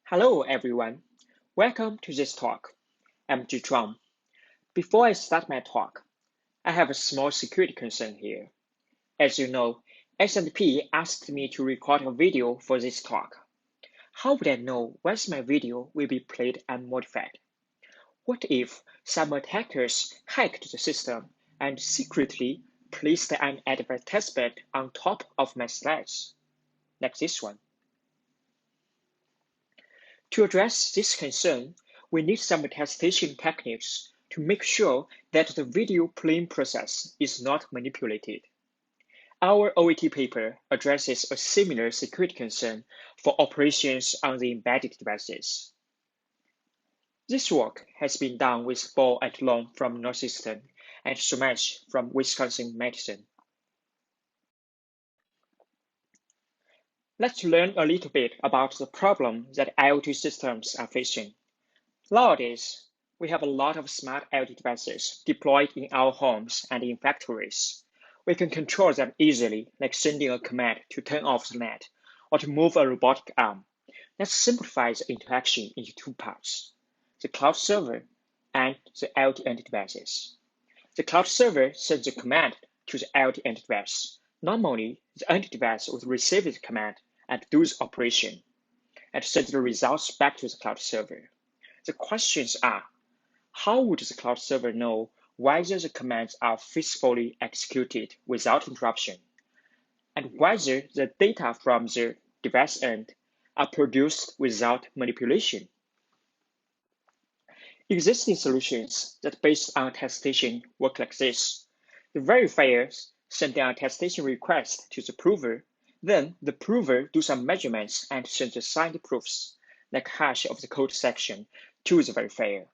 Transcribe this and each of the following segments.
Hello everyone, welcome to this talk. I'm Zhichuang. Before I start my talk, I have a small security concern here. As you know, S&P asked me to record a video for this talk. How would I know whether my video will be played unmodified? What if some attackers hacked the system and secretly placed an advertisement on top of my slides, like this one? To address this concern, we need some attestation techniques to make sure that the video playing process is not manipulated. Our OAT paper addresses a similar security concern for operations on the embedded devices. This work has been done with Feng et al. From Northeastern and Somesh from Wisconsin Medicine. Let's learn a little bit about the problem that IoT systems are facing. Nowadays, we have a lot of smart IoT devices deployed in our homes and in factories. We can control them easily, like sending a command to turn off the net or to move a robotic arm. Let's simplify the interaction into two parts, the cloud server and the IoT end devices. The cloud server sends a command to the IoT end device. Normally, the end device would receive the command and do the operation, and send the results back to the cloud server. The questions are, how would the cloud server know whether the commands are faithfully executed without interruption, and whether the data from the device end are produced without manipulation? Existing solutions that based on attestation work like this. The verifiers send an attestation request to the prover, then the prover do some measurements and sends the signed proofs, like hash of the code section, to the verifier,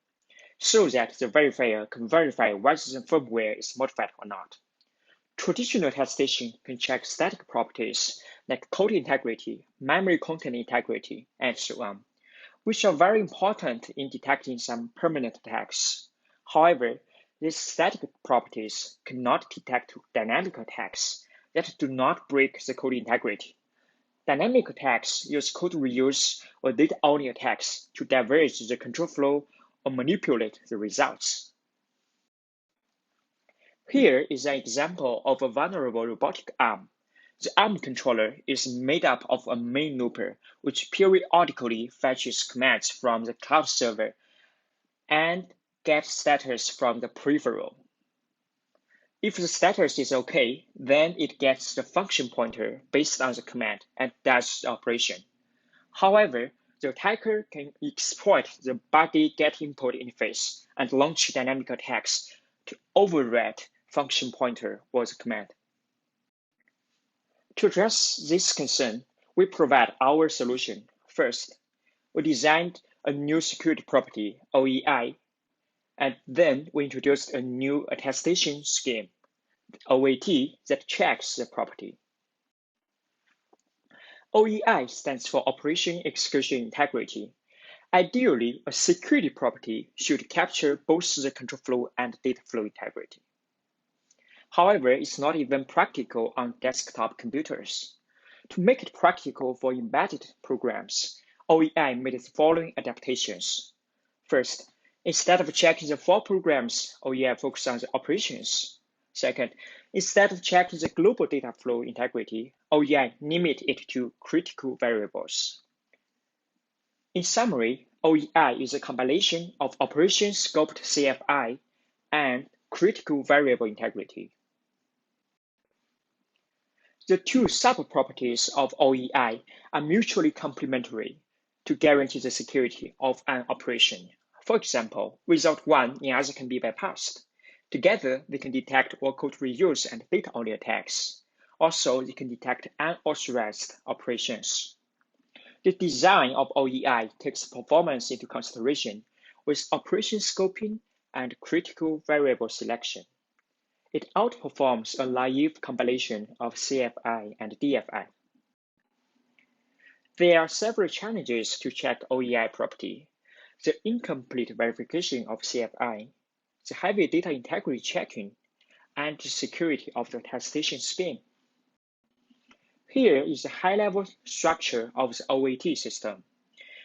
so that the verifier can verify whether the firmware is modified or not. Traditional attestation can check static properties like code integrity, memory content integrity, and so on, which are very important in detecting some permanent attacks. However, these static properties cannot detect dynamic attacks that do not break the code integrity. Dynamic attacks use code reuse or data-only attacks to diverge the control flow or manipulate the results. Here is an example of a vulnerable robotic arm. The arm controller is made up of a main looper, which periodically fetches commands from the cloud server and gets status from the peripheral. If the status is OK, then it gets the function pointer based on the command and does the operation. However, the attacker can exploit the body get input interface and launch dynamic attacks to override function pointer or the command. To address this concern, we provide our solution. First, we designed a new security property, OEI, and then we introduced a new attestation scheme, OAT, that checks the property. OEI stands for Operation Execution Integrity. Ideally, a security property should capture both the control flow and data flow integrity. However, it's not even practical on desktop computers. To make it practical for embedded programs, OEI made the following adaptations. First, instead of checking the for programs, OEI focuses on the operations. Second, instead of checking the global data flow integrity, OEI limits it to critical variables. In summary, OEI is a combination of operation scoped CFI and critical variable integrity. The two sub-properties of OEI are mutually complementary to guarantee the security of an operation. For example, without one, the other can be bypassed. Together, they can detect all code reuse and data-only attacks. Also, they can detect unauthorized operations. The design of OEI takes performance into consideration with operation scoping and critical variable selection. It outperforms a naive combination of CFI and DFI. There are several challenges to check OEI property: the incomplete verification of CFI, the heavy data integrity checking, and the security of the attestation scheme. Here is the high-level structure of the OAT system.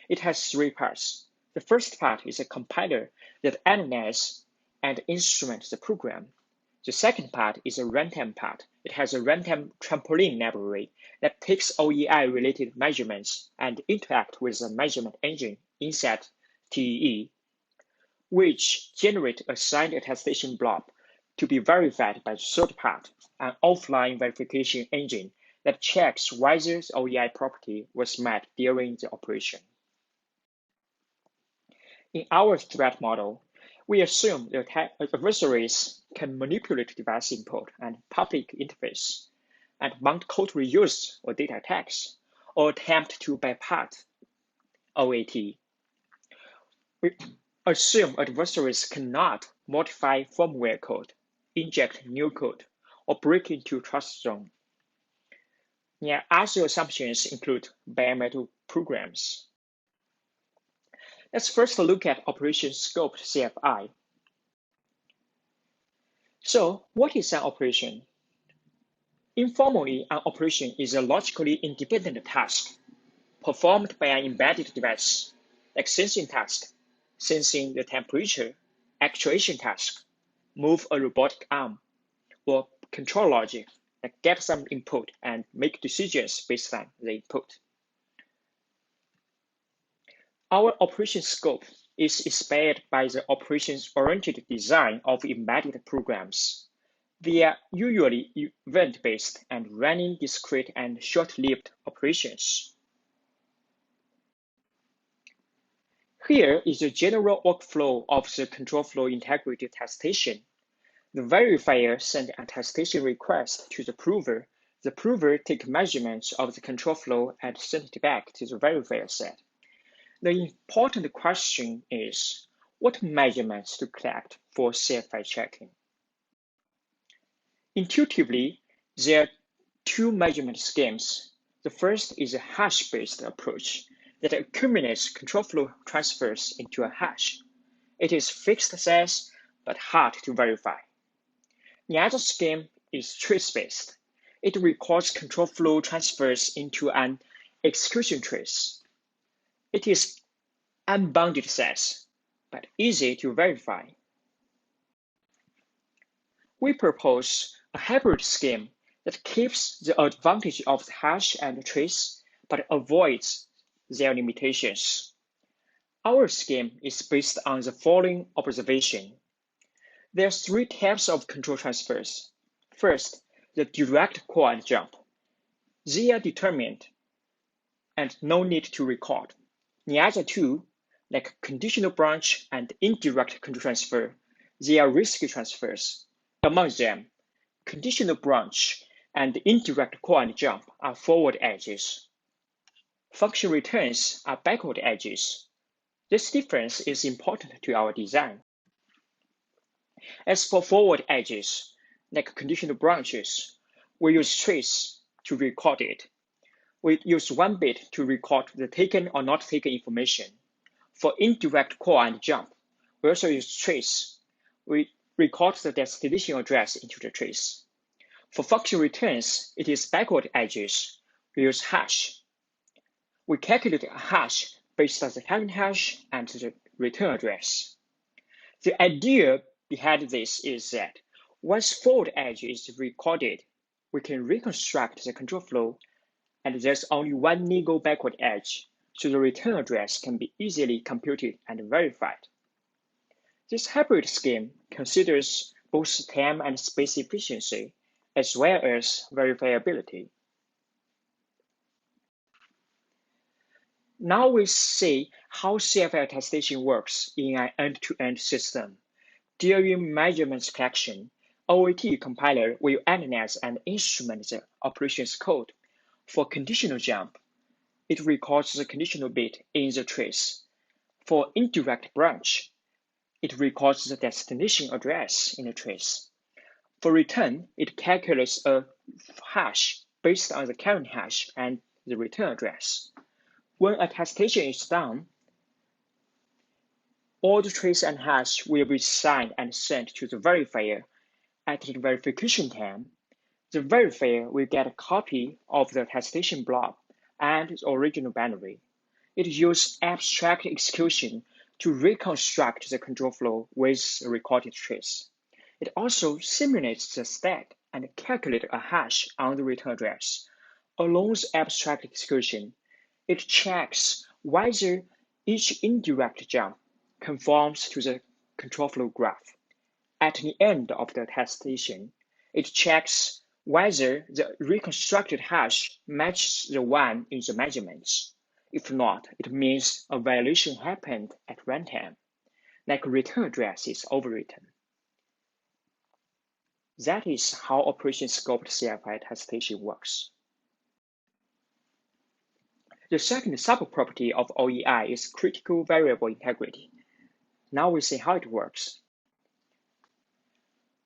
It has three parts. The first part is a compiler that analyzes and instruments the program. The second part is a runtime part. It has a runtime trampoline library that takes OEI-related measurements and interact with the measurement engine inside TEE, which generate a signed attestation blob to be verified by the third part, an offline verification engine that checks whether the OEI property was met during the operation. In our threat model, we assume the adversaries can manipulate device input and public interface, and mount code reuse or data attacks, or attempt to bypass OAT. We assume adversaries cannot modify firmware code, inject new code, or break into trust zone. Other assumptions include bare metal programs. Let's first look at operation scoped CFI. So, what is an operation? Informally, an operation is a logically independent task performed by an embedded device, like sensing task, sensing the temperature, actuation task, move a robotic arm, or control logic, like get some input and make decisions based on the input. Our operation scope is inspired by the operations-oriented design of embedded programs. They are usually event-based and running discrete and short-lived operations. Here is the general workflow of the control flow integrity attestation. The verifier sends an attestation request to the prover. The prover takes measurements of the control flow and sends it back to the verifier set. The important question is, what measurements to collect for CFI checking? Intuitively, there are two measurement schemes. The first is a hash-based approach that accumulates control flow transfers into a hash. It is fixed size, but hard to verify. The other scheme is trace-based. It records control flow transfers into an execution trace. It is unbounded size, but easy to verify. We propose a hybrid scheme that keeps the advantage of the hash and trace, but avoids their limitations. Our scheme is based on the following observation. There are three types of control transfers. First, the direct call and jump. They are determined and no need to record. The other two, like conditional branch and indirect control transfer, they are risky transfers. Among them, conditional branch and indirect call and jump are forward edges. Function returns are backward edges. This difference is important to our design. As for forward edges, like conditional branches, we use trace to record it. We use 1 bit to record the taken or not taken information. For indirect call and jump, we also use trace. We record the destination address into the trace. For function returns, it is backward edges. We use hash. We calculate a hash based on the current hash and the return address. The idea behind this is that once forward edge is recorded, we can reconstruct the control flow, and there's only one legal backward edge, so the return address can be easily computed and verified. This hybrid scheme considers both time and space efficiency, as well as verifiability. Now we see how CFI attestation works in an end-to-end system. During measurements collection, OAT compiler will analyze and instrument the operations code. For conditional jump, it records the conditional bit in the trace. For indirect branch, it records the destination address in the trace. For return, it calculates a hash based on the current hash and the return address. When attestation is done, all the trace and hash will be signed and sent to the verifier. At the verification time, the verifier will get a copy of the attestation blob and its original binary. It uses abstract execution to reconstruct the control flow with a recorded trace. It also simulates the stack and calculates a hash on the return address. Along the abstract execution, it checks whether each indirect jump conforms to the control flow graph. At the end of the attestation, it checks whether the reconstructed hash matches the one in the measurements. If not, it means a violation happened at runtime, like return address is overwritten. That is how operation scoped CFI attestation works. The second subproperty of OEI is critical variable integrity. Now we see how it works.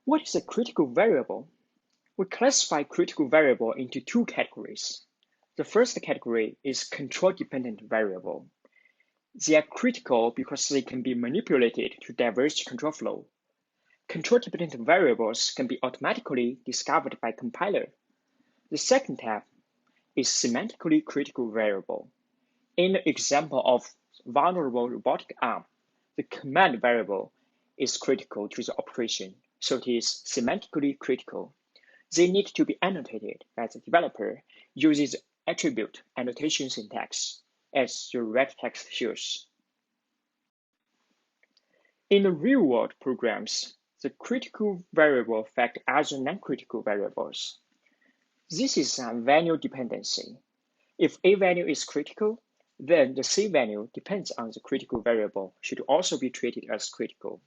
What is a critical variable? We classify critical variable into two categories. The first category is control-dependent variable. They are critical because they can be manipulated to diverge control flow. Control-dependent variables can be automatically discovered by compiler. The second type is semantically critical variable. In the example of vulnerable robotic arm, the command variable is critical to the operation, so it is semantically critical. They need to be annotated by the developer using the attribute annotation syntax, as the red text shows. In the real-world programs, the critical variable affect other non-critical variables. This is a value dependency. If a value is critical, then the C value depends on the critical variable should also be treated as critical.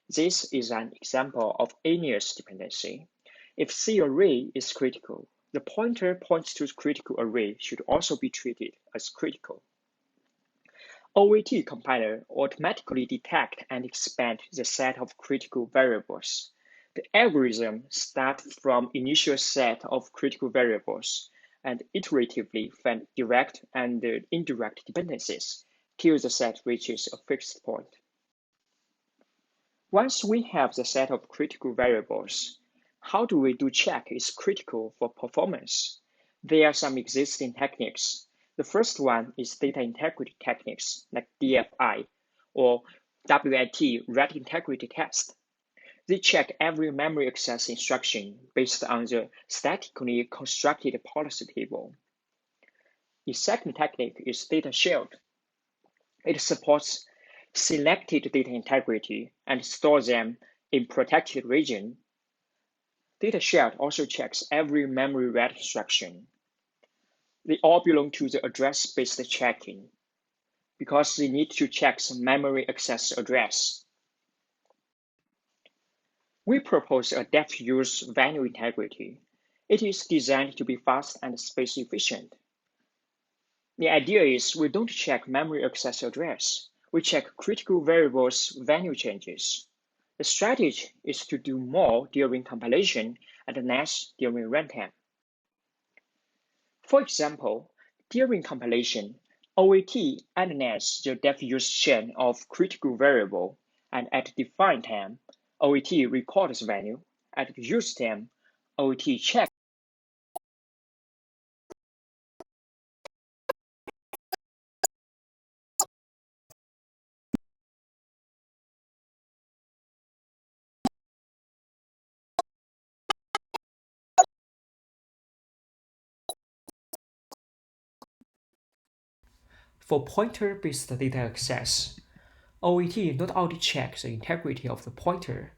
This is an example of alias dependency. If C array is critical, the pointer points to the critical array should also be treated as critical. OAT compiler automatically detect and expand the set of critical variables. The algorithm starts from initial set of critical variables and iteratively find direct and indirect dependencies till the set reaches a fixed point. Once we have the set of critical variables, how do we do check is critical for performance? There are some existing techniques. The first one is data integrity techniques like DFI or WIT, write integrity test. They check every memory access instruction based on the statically constructed policy table. The second technique is data shield. It supports selected data integrity and stores them in protected region. Data shield also checks every memory read instruction. They all belong to the address-based checking because they need to check some memory access address. We propose a depth-use value integrity. It is designed to be fast and space efficient. The idea is we don't check memory access address. We check critical variables value changes. The strategy is to do more during compilation and less during runtime. For example, during compilation, OAT analyzes the depth-use chain of critical variable, and at defined time, OAT records value. At use time, OAT checks for pointer-based data access. OAT not only checks the integrity of the pointer,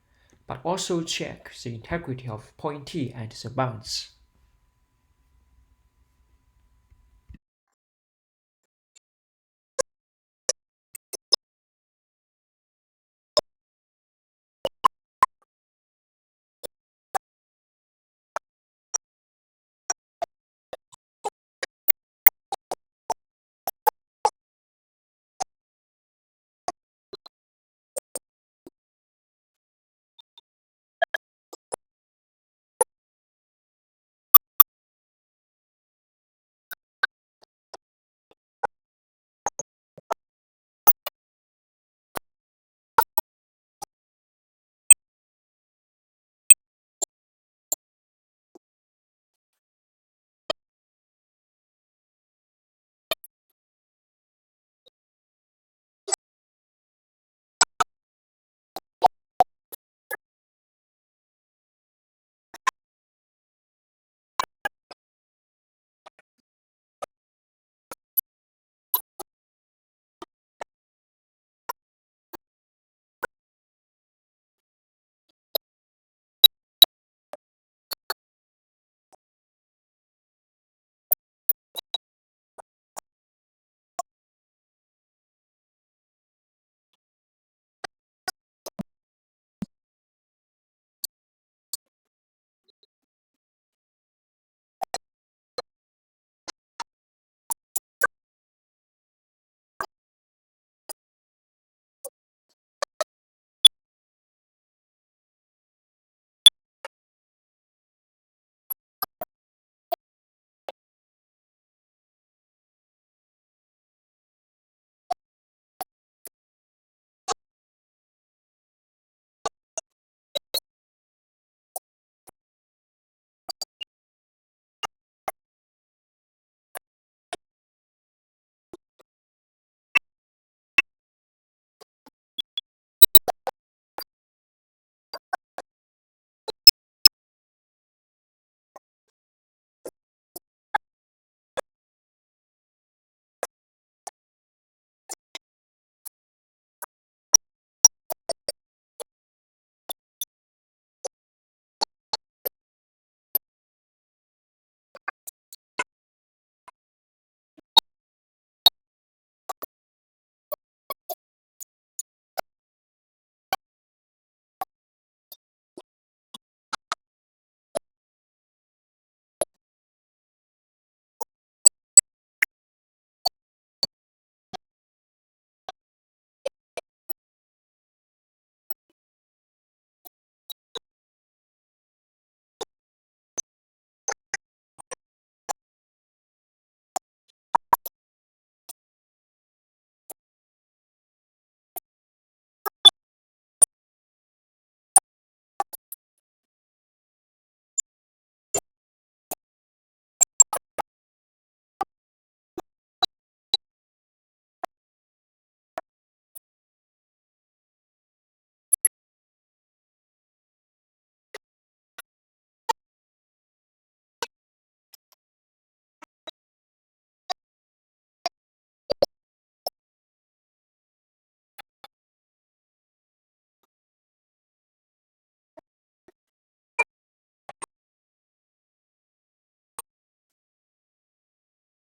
but also checks the integrity of pointee and the bounds.